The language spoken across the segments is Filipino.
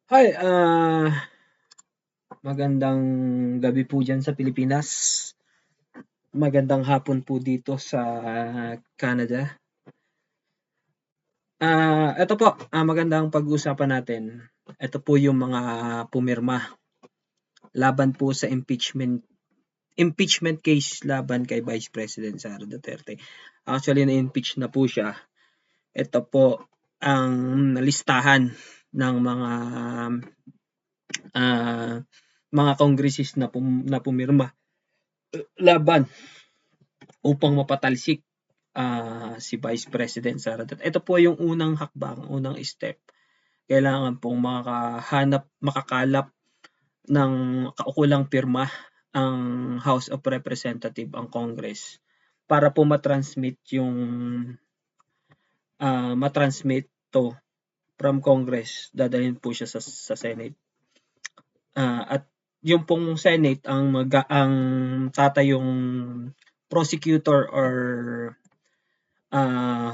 Hi, magandang gabi po diyan sa Pilipinas. Magandang hapon po dito sa Canada. Eto po, magandang pag-uusapan natin. Ito po yung mga pumirma laban po sa impeachment case laban kay Vice President Sara Duterte. Actually, na-impeach na po siya. Ito po ang listahan ng ah, mga kongresist na pumirma laban upang mapatalsik si Vice President Sara Duterte. Ito po yung unang hakbang, unang step. Kailangan pong makakalap ng kaukulang pirma ang House of Representative, ang Congress, para po matransmit to from Congress, dadalhin po siya sa Senate. At yung pong Senate ang tatayong prosecutor or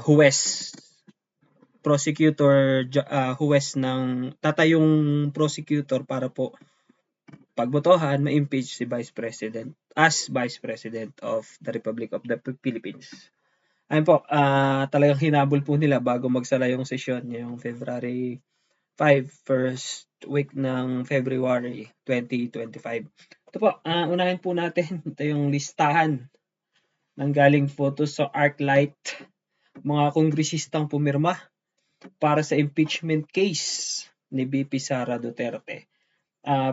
huwes huwes ng tatayong prosecutor para po pagbotohan ma-impeach si Vice President as Vice President of the Republic of the Philippines. Ayun po, talagang hinabol po nila bago magsara yung sesyon ngayong February 5, first week ng February 2025. Ito po, unahin po natin, ito yung listahan ng galing photos sa ArcLight, mga kongresistang pumirma para sa impeachment case ni VP Sara Duterte.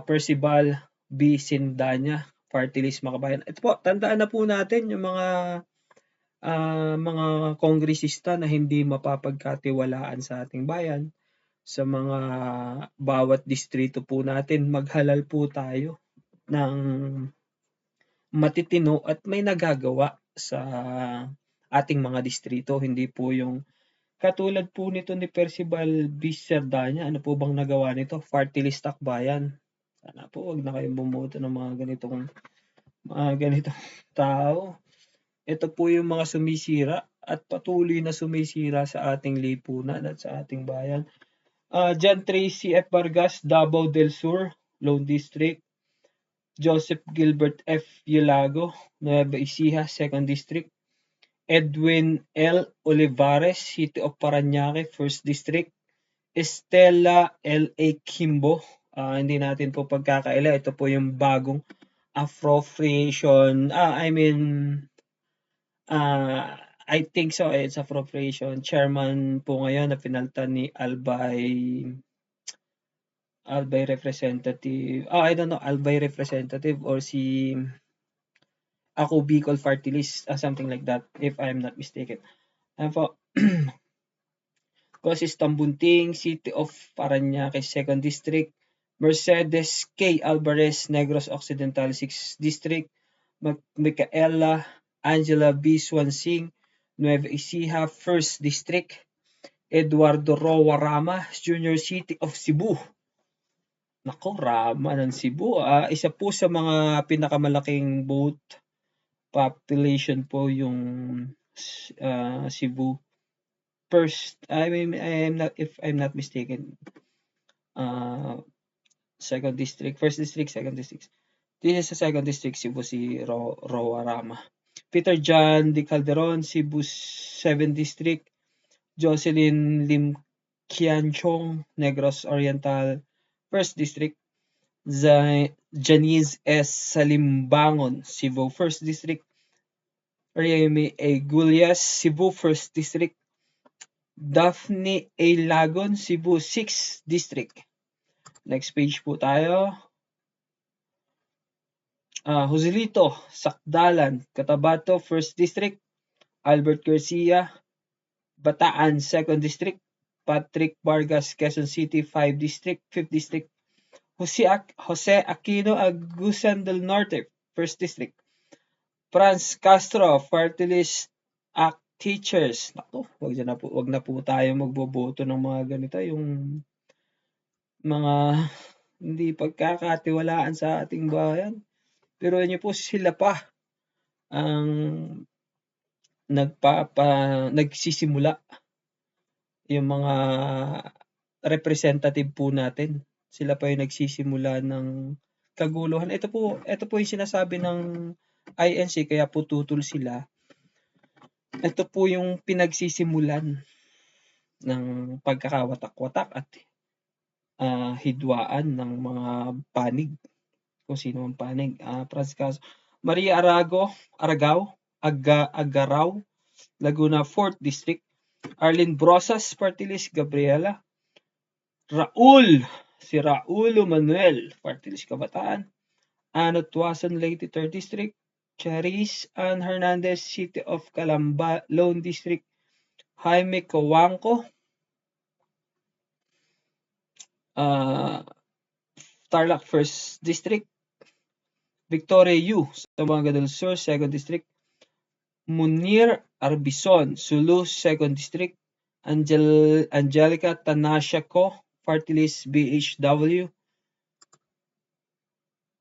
Percival B. Sindanya, Party List Makabayan. Ito po, tandaan na po natin yung mga kongresista na hindi mapapagkatiwalaan sa ating bayan. Sa mga bawat distrito po natin, maghalal po tayo ng matitino at may nagagawa sa ating mga distrito. Hindi po yung katulad po nito ni Percival B. Sardanya. Ano po bang nagawa nito? Party List Akbayan. Sana po wag na kayong bumoto ng mga ganitong tao. Ito po yung mga sumisira at patuloy na sumisira sa ating lipunan at sa ating bayan. John Tracy F. Vargas, Davao del Sur, Lone District. Joseph Gilbert F. Yulago, Nueva Ecija, 2nd District. Edwin L. Olivares, City of Parañaque, 1st District. Estela L. A. Kimbo, hindi natin po pagkakaila. Ito po yung bagong appropriation. I think so. It's appropriation. Chairman po ngayon na pinalitan ni Albay Representative. I don't know, Albay Representative or si Ako Bicol Party List, something like that, if I'm not mistaken. Ayan po. Causes Tambunting, City of Parañaque, 2nd District. Mercedes K. Alvarez, Negros Occidental, 6th District. Micaela Angela B. Swansing, Nueva Ecija, 1st District. Eduardo Roa Rama, Junior, City of Cebu. Nako, Rama ng Cebu. Isa po sa mga pinakamalaking vote population po yung Cebu. First, if I'm not mistaken, 2nd District, 1st District, 2nd District. This is sa 2nd District, Cebu, si Roa Rama. Peter John de Calderon, Cebu 7th District. Jocelyn Lim Qianchong, Negros Oriental, 1st District. Janice S. Salimbangon, Cebu 1st District. Remy A. Gulyas, Cebu 1st District. Daphne A. Lagon, Cebu 6th District. Next page po tayo. Joselito Sakdalan, Cotabato 1st District. Albert Garcia, Bataan 2nd District. Patrick Vargas, Quezon City 5th District, 5th District. Jose Aquino Agusan del Norte, 1st District. Franz Castro, Party List Act Teachers. Naku, wag na po tayo magboboto ng mga ganito, yung mga hindi pagkakatiwalaan sa ating bayan. Pero niyo po, sila pa ang nagsisimula, yung mga representative po natin Sila pa yung nagsisimula ng kaguluhan. Ito po yung sinasabi ng INC, kaya po tutol sila. Ito po yung pinagsisimulan ng pagkakawatak-watak at hidwaan ng mga panig, kung sino ang panig. Francisco Maria Aragao, Agaraw, Laguna 4th District. Arlene Brosas, Party List, Gabriela. Si Raulo Manuel, Party List, Kabataan. Ano Tuason, Leyte 3rd District. Charis Ann Hernandez, City of Calamba, Lone District. Jaime Coanco, Tarlac 1st District. Victoria Yu, Zamboanga del Sur, 2nd District. Munir Arbison, Sulu, 2nd District. Angelica Tanasha Co, Party List, BHW.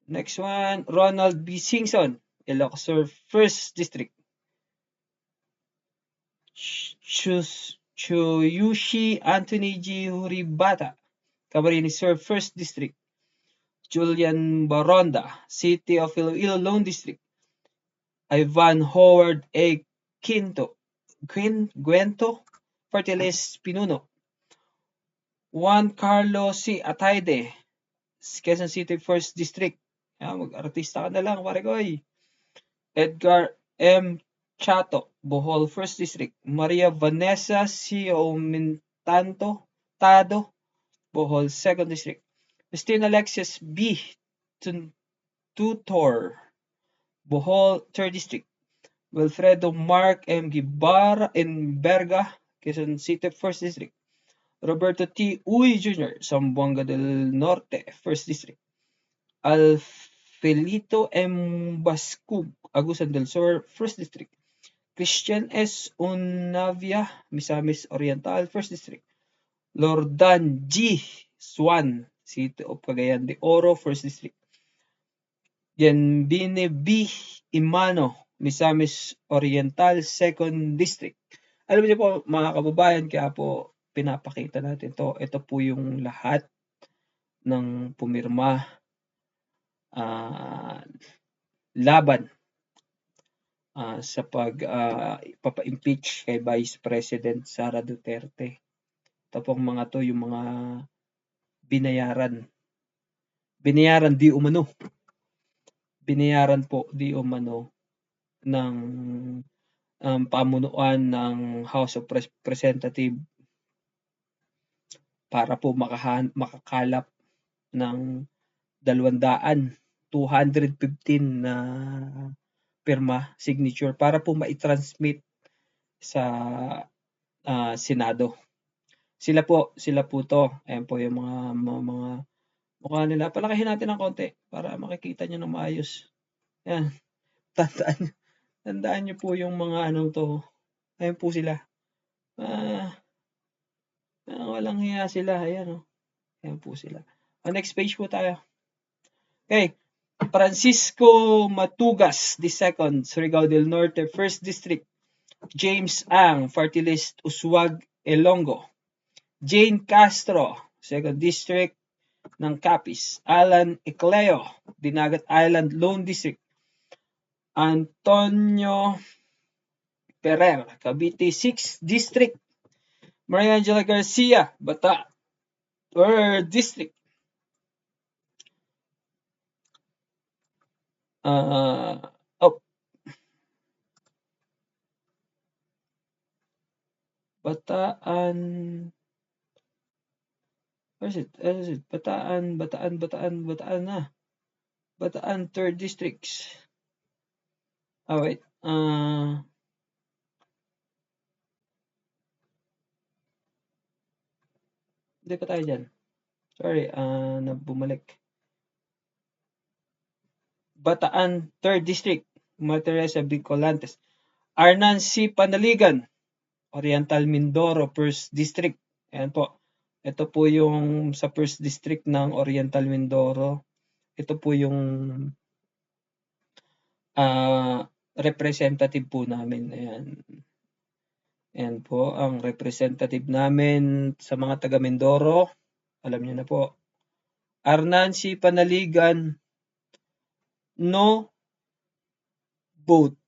Next one, Ronald B. Singson, Ilocos Sur, 1st District. Chuyushi Anthony G. Huribata, Camarines Sur, 1st District. Julian Baronda, City of Iloilo, Lone District. Ivan Howard A. Guento, Party List, Pinuno. Juan Carlos C. Atayde, Quezon City, 1st District. Mag-artista ka na lang, pare ko. Edgar M. Chato, Bohol 1st District. Maria Vanessa C. Omintanto, Tado, Bohol 2nd District. Christine Alexis B. Tutor, Bohol 3rd District. Wilfredo Mark M. Guibarra in Berga, Quezon City, 1st District. Roberto T. Uy Jr., Zamboanga del Norte, 1st District. Alfelito M. Bascug, Agusan del Sur, 1st District. Christian S. Unavia, Misamis Oriental, 1st District. Lordan G. Swan, City of Cagayan de Oro, 1st District. Yenbine B. Imano, Misamis Oriental, 2nd District. Alam niyo po mga kababayan, kaya po pinapakita natin to. Ito po yung lahat ng pumirma laban sa papa-impeach kay Vice President Sara Duterte. Ito pong mga to yung mga binayaran di umano. Binayaran po di umano ng pamunuan ng House of Representatives para po makakalap ng 215 na pirma, signature, para po ma-transmit sa Senado. Sila po to. Ayan po yung mga mukha nila. Palakihin natin ng konti para makikita nyo ng maayos. Ayan. Tandaan nyo po yung mga anong to. Ayan po sila. Walang hiya sila. Ayan, ayan po sila. Next page po tayo. Okay. Francisco Matugas II, Surigao del Norte, 1st District. James Ang, Party List, Uswag, Ilonggo. Jane Castro, 2nd District ng Capiz. Alan Ecleo, Dinagat Island, Lone District. Antonio Ferrer, Cavite 6th District. Maria Angela Garcia, Bata 3rd District. Bataan. Where is it? Bataan na. Bataan 3rd Districts. Wait. Hindi pa tayo dyan. Sorry, bumalik. Bataan 3rd District. Teresa Bicolantes. Arnan C. Panaligan, Oriental Mindoro 1st District. Ayan po. Ito po yung sa 1st District ng Oriental Mindoro. Ito po yung representative po namin. Ayan. Ayan po ang representative namin sa mga taga Mindoro. Alam niyo na po. Arnancy Panaligan, no vote.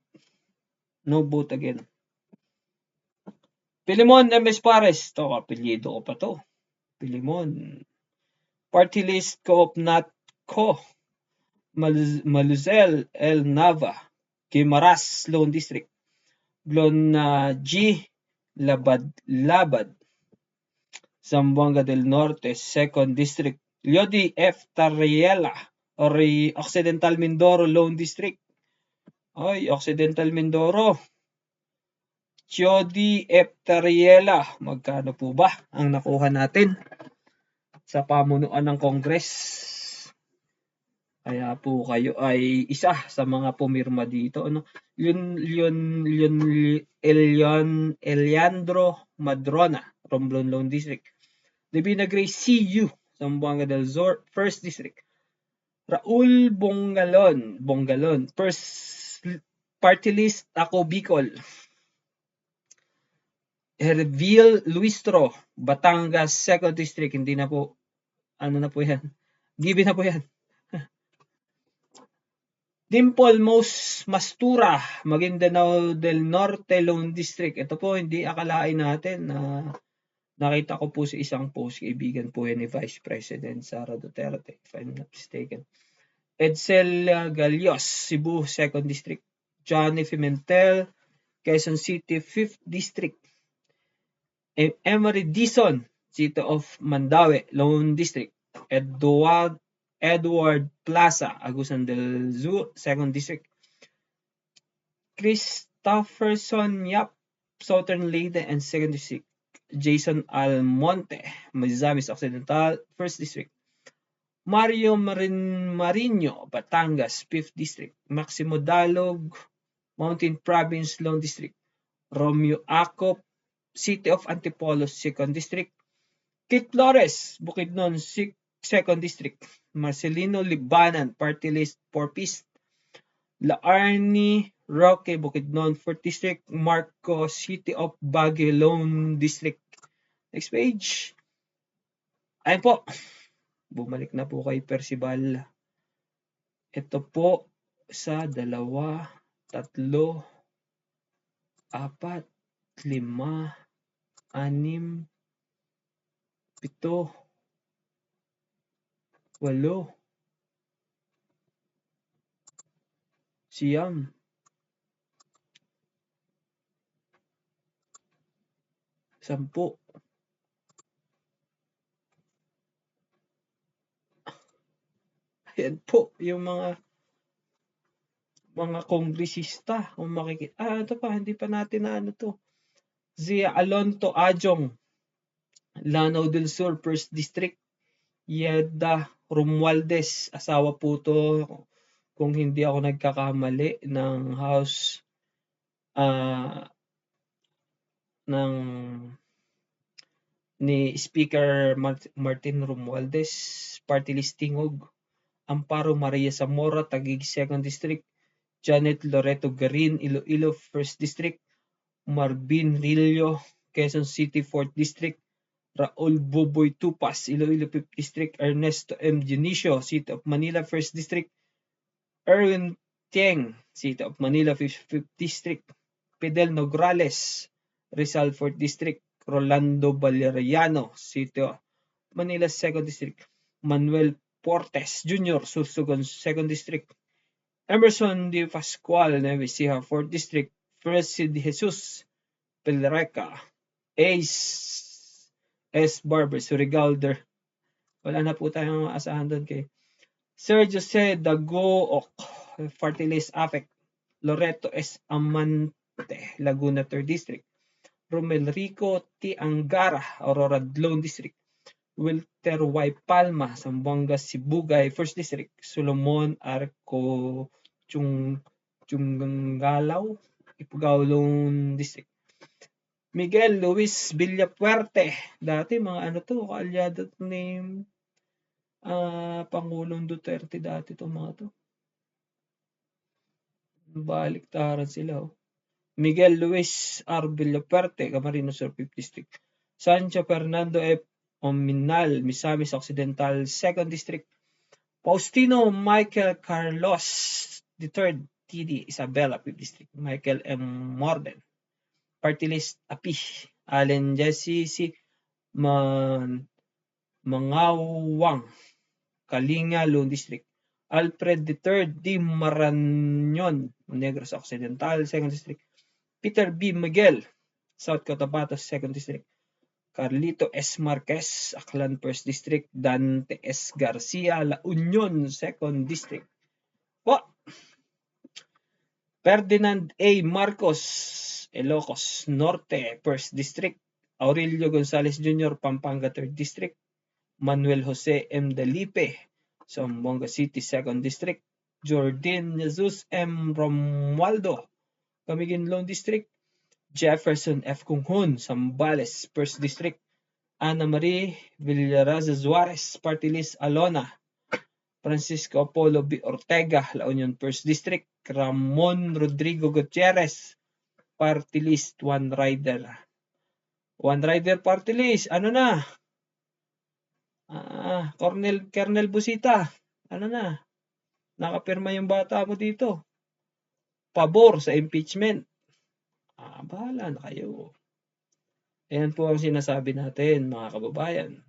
No vote again. Pilimon M.S. Pares. Ito, apelyido ko pa to. Pilimon. Party list Co-op Natco. Maluzel El Nava. Guimaras Lone District. Glon G. Labad. Zamboanga del Norte, 2nd District. Lodi F. Tariela, or Occidental Mindoro Lone District. Ay, Occidental Mindoro. Jody F. Tariela, magkano po ba ang nakuha natin sa pamunuan ng Congress? Kaya po kayo ay isa sa mga pumirma dito. Ano? Eliandro Madrona, Romblon Lone District. Divina Grace CU, Zamboanga del Sur, 1st District. Raul Bongalon, first party list ako Bicol. Herville Luistro, Batangas, 2nd District. Hindi na po, ano na po yan. Given na po yan. Dimple Mastura, Maguindanao del Norte, Lone District. Ito po, hindi akalain natin na nakita ko po sa isang post, kaibigan po yan ni Vice President Sara Duterte, if I'm not mistaken. Edsel Galios, Cebu, 2nd District. Johnny Pimentel, Quezon City, 5th District. Emery Dizon, City of Mandaue, Lone District. Edward Plaza, Agusan del Sur, 2nd District. Christopherson Yap, Southern Leyte and 2nd District. Jason Almonte, Mizamis Occidental, 1st District. Mario Marino, Batangas, 5th District. Maximo Dalog, Mountain Province, Lone District. Romeo Acop, City of Antipolo, 2nd District. Kit Flores, Bukidnon, 2nd District. Marcelino Libanan, Party List, 4th. Laarni Roque, Bukidnon, 4th District. Marco, City of Baguio, Lone District. Next page. Ayan po. Bumalik na po kay Percival. Ito po sa 2, 3, 4, 5, 6, 7, 8, 8, 9. Sampu. Ayan po yung mga kongresista. Kung makikita. Ito pa, hindi pa natin na ano to. Zia Alonto Ajong, Lanao del Sur, 1st District. Yeda Romualdez, asawa po to, kung hindi ako nagkakamali, ng House ng ni Speaker Martin Romualdez, party list Tingog. Amparo Maria Zamora, Taguig, 2nd District. Janet Loreto Garin, Iloilo, 1st District. Marvin Rillo, Quezon City, 4th District. Raul Boboy Tupas, Iloilo, 5th District. Ernesto M. Dionisio, City of Manila, 1st District. Erwin Tieng, City of Manila, 5th District. Fidel Nograles, Rizal, 4th District. Rolando Valeriano, City of Manila, 2nd District. Manuel Portes Jr., Sursogon, 2nd District. Emerson D. Pascual, Nevesia, 4th District. Presid Jesus Pelreca, Ace S. Barber, Surigao. Wala na po tayong maasahan doon kay Sir Jose Dagook, party list APEC. Loreto S. Amante, Laguna, 3rd District. Romel Rico T. Angara, Aurora, Lone District. Wilter Y. Palma, Zamboanga, Sibugay, 1st District. Solomon Arco Chungangalaw, Ifugao, Lone District. Miguel Luis Villapuerte, dati mga ano to, kaalyado ni Pangulong Duterte dati to mga to. Baliktaran sila. Miguel Luis R. Villapuerte, Camarines Sur, 5th District. Sancho Fernando F. Ominal, Misamis Occidental, 2nd District. Faustino Michael Carlos III, TD, Isabela, 5th District. Michael M. Morden, Party List, API. Allen Jesse C. Mangawang, Kalinga, Lone District. Alfred III D. Marañon, Negros Occidental, 2nd District. Peter B. Miguel, South Cotabato, 2nd District. Carlito S. Marquez, Aklan, 1st District. Dante S. Garcia, La Union, 2nd District. Ferdinand A. Marcos, Ilocos Norte, 1st District. Aurelio Gonzales Jr., Pampanga, 3rd District. Manuel Jose M. Delipe, Zamboanga City, 2nd District. Jordan Jesus M. Romualdo, Camiguin, Lone District. Jefferson F. Kunghun, Zambales, 1st District. Ana Marie Villaraza Juarez, Party List, Alona. Francisco Apollo B. Ortega, La Union, 1st District. Ramon Rodrigo Gutierrez, Party List, One Rider. One Rider Party List, ano na? Kernel Busita, ano na? Nakapirma yung bata mo dito. Pabor sa impeachment. Bahala na kayo. Ayan po ang sinasabi natin, mga kababayan.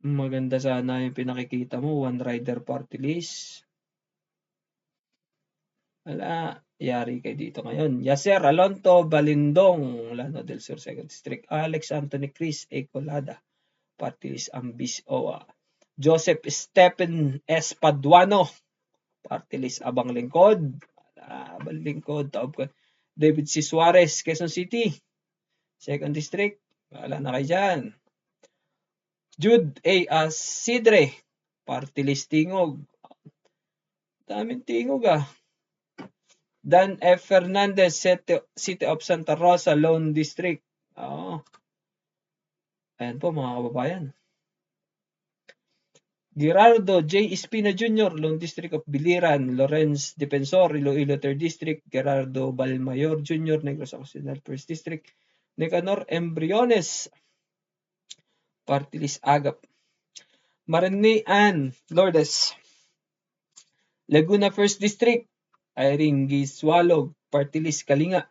Maganda sana yung pinakikita mo, One Rider Party List. Wala, yari kayo dito ngayon. Yaser Alonto Balindong, Lano del Sur, 2nd District. Alex Anthony Chris Ecolada, Party List, Ambis OA. Joseph Stephen S. Paduano, Party List, Abang Lingkod. Abang Lingkod, taob ko. David C. Suarez, Quezon City, 2nd District. Wala na kayo dyan. Jude A. Asidre, Party List, Tingog. Daming Tingog Dan F. Fernandez, City of Santa Rosa, Lone District. Ayan po, mga kababayan. Gerardo J. Espina Jr., Lone District of Biliran. Lawrence Defensor, Iloilo 3rd District. Gerardo Balmayor Jr., Negros Occidental, 1st District. Nicanor Embriones, Party List, Agap. Marine Ann Lourdes, Laguna 1st District. Irene Giswalog, Party List, Kalinga.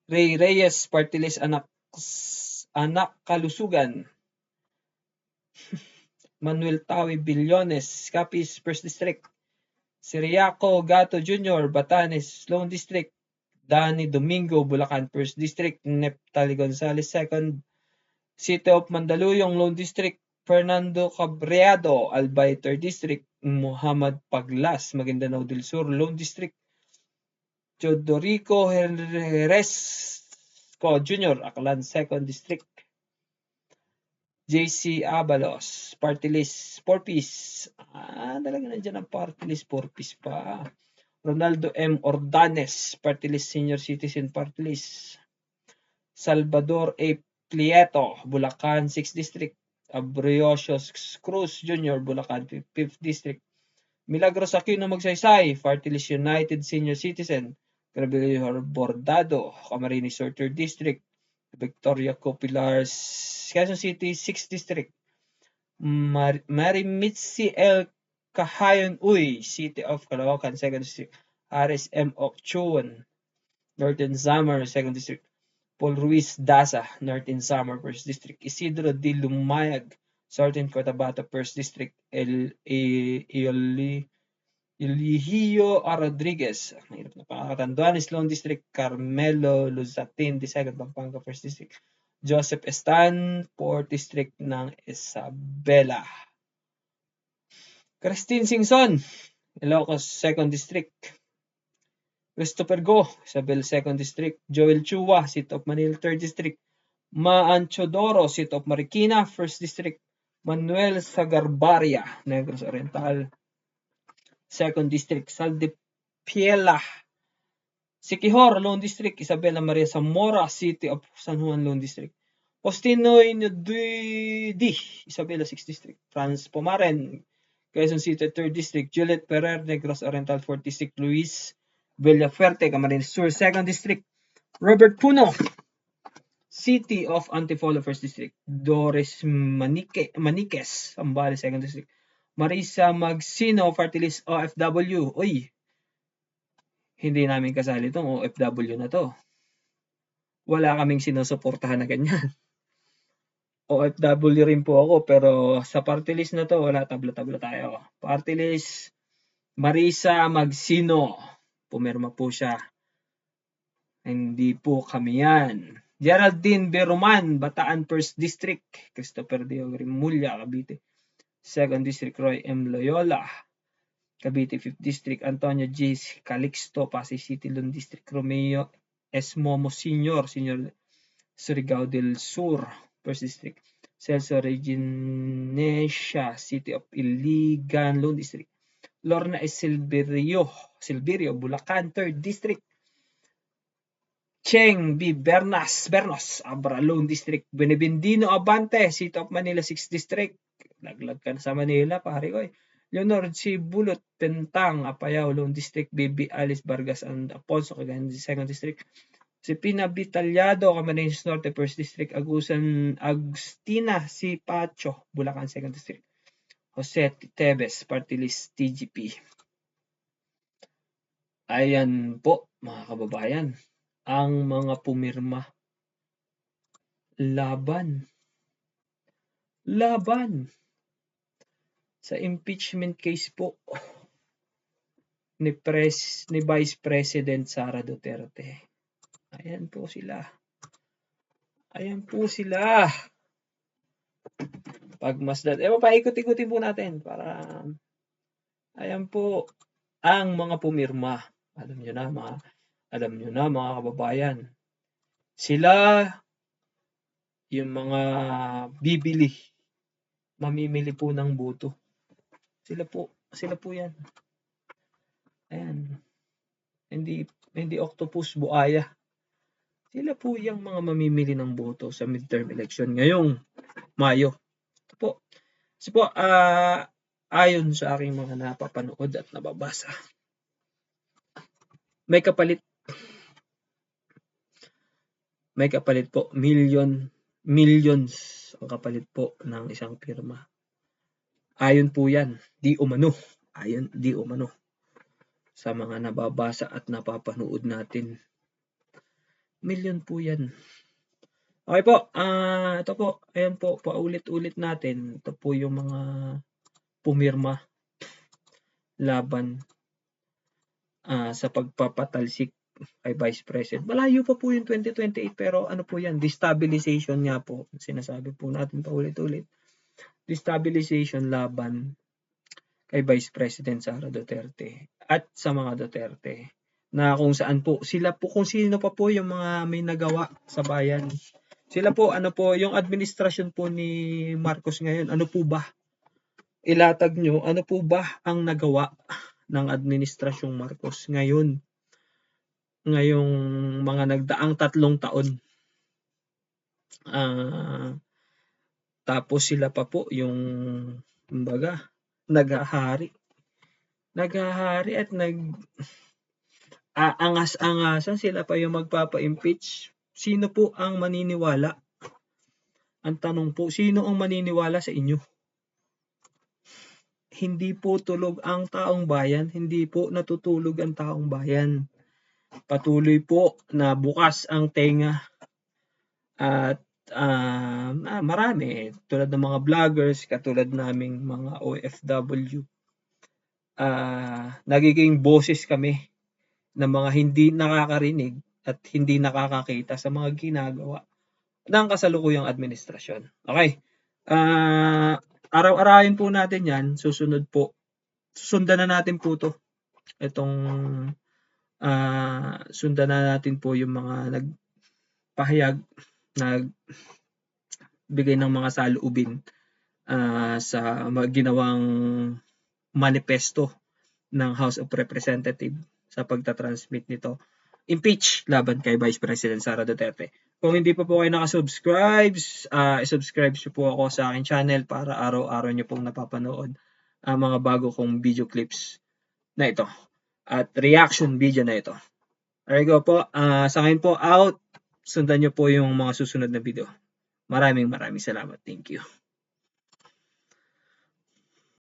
Ray Reyes, Party List, Anak Kalusugan. Manuel Tawi Billones, Capiz, 1st District. Siriaco Gato Jr., Batanes, Lone District. Danny Domingo, Bulacan, 1st District. Neptali Gonzalez, 2nd. City of Mandaluyong, Lone District. Fernando Cabreado, Albay, 3rd District. Muhammad Paglas, Maguindanao del Sur, Lone District. Teodorico Jerez Jr., Aklan, 2nd District. JC Abalos, Party List, 4-piece. Talaga nandiyan ang Party List, 4-piece pa. Ronaldo M. Ordanes, Party List, Senior Citizen Party List. Salvador A. Prieto, Bulacan, 6th District. Abriosio Cruz Jr., Bulacan, 5th District. Milagros Aquino Magsaysay, Party List, United Senior Citizen. Gabriel Bordado, Camarines Sur, 3rd District. Victoria Copilars, Quezon City, 6th District. Marimitsi L. Kahayon Uy, City of Caloocan, 2nd District. Aris M. Okchuan, Northern Samar, 2nd District. Paul Ruiz Daza, Northern Samar, 1st District. Isidro D. Lumayag, Southern Cotabato, 1st District. Eligio Rodriguez, mahirap na pakakatanduan, Lone District. Carmelo Luzatin, 2nd Pampanga, 1st District. Joseph Estan, 4th District ng Isabela. Christine Singson, Ilocos, 2nd District. Christopher Go, Isabel, 2nd District. Joel Chua, City of Manila, 3rd District. Maanchodoro, City of Marikina, 1st District. Manuel Sagarbaria, Negros Oriental, 2nd District. Saldipiela, Siquijor, Lone District. Isabela Maria Zamora, City of San Juan, Lone District. Postino Inudidi, Isabela, 6th District. Franz Pomaren, Quezon City, 3rd District. Juliet Ferrer, Negros Oriental, 4th District. Luis Villafuerte, Camarines Sur, 2nd District. Robert Puno, City of Antipolo, 1st District. Doris Maniquez, Zambales, 2nd District. Marisa Magsino, party list OFW. Uy, hindi namin kasali itong OFW na to. Wala kaming sinusuportahan na ganyan. OFW rin po ako, pero sa party list na to, wala, tabla-tabla tayo. Party list, Marisa Magsino. Pumirma po siya. Hindi po kami yan. Geraldine Beruman, Bataan 1st District. Christopher Dio Grimulya, Cavite. 2nd District, Roy M. Loyola. Cavite 5th District, Antonio G. Calixto, Pasay City, Lund District, Romeo S. Momo Sr. Surigao del Sur, 1st District. Celso Reginesia, City of Iligan, Lund District. Lorna S. Silverio, Bulacan, 3rd District. Cheng B. Bernos, Abra, Lund District. Benevendino Abante, City of Manila, 6th District. Laglag ka na sa Manila, pare ko. Leonor C. Bulot, Pentang, Apayao, Lund District. Baby Alice Vargas and Aponso, Cagayan, 2nd District. Si Pina Vitaliado, Camarines Norte, 1st District. Agustina C. Pacho, Bulacan, 2nd District. Jose Tebes, Party List TGP. Ayan po, mga kababayan, ang mga pumirma laban sa impeachment case po ni Vice President Sara Duterte. Ayan po sila. Pagmasdan. Paikot-ikutin po natin para ayan po ang mga pumirma. Alam nyo na mga kababayan. Sila yung mga mamimili po ng boto. Sila po yan. Ayan. Hindi octopus, buaya. Sila po yung mga mamimili ng boto sa midterm election ngayong Mayo. Ito po. Kasi po, ayon sa aking mga napapanood at nababasa, may kapalit po, millions ang kapalit po ng isang pirma. Ayon po yan, di umano sa mga nababasa at napapanood natin. Million po yan. Okay po, ito po, ayan po, paulit-ulit natin. Ito po yung mga pumirma laban sa pagpapatalsik kay Vice President. Malayo pa po yung 2028, pero ano po yan, destabilization nga po. Sinasabi po natin paulit-ulit. Destabilization laban kay Vice President Sara Duterte at sa mga Duterte, na kung saan po sila po, kung sino pa po yung mga may nagawa sa bayan. Sila po, yung administrasyon po ni Marcos ngayon, ano po ba? Ilatag nyo, ano po ba ang nagawa ng administrasyong Marcos ngayong mga nagdaang 3 taon? Tapos sila pa po yung kumbaga naghahari at angas-angasan, sila pa yung magpapa-impeach. Sino po ang maniniwala? Ang tanong po, sino ang maniniwala sa inyo? Hindi po tulog ang taong bayan, hindi po natutulog ang taong bayan. Patuloy po na bukas ang tenga at marami tulad ng mga vloggers, katulad naming mga OFW, nagiging boses kami ng mga hindi nakakarinig at hindi nakakakita sa mga ginagawa ng kasalukuyang administrasyon. Okay. Araw-arawin po natin yan. Susundan na natin po to. Sundan na natin po yung mga nagpahayag, nagbigay ng mga saloobin sa ginawang manifesto ng House of Representatives sa pagtatransmit nito. Impeach laban kay Vice President Sara Duterte. Kung hindi pa po kayo nakasubscribe, isubscribe nyo po ako sa aking channel para araw-araw nyo pong napapanood ang mga bago kong video clips na ito at reaction video na ito. There you go po. Sa ngayon po, out. sundan niyo po yung mga susunod na video. Maraming salamat. Thank you.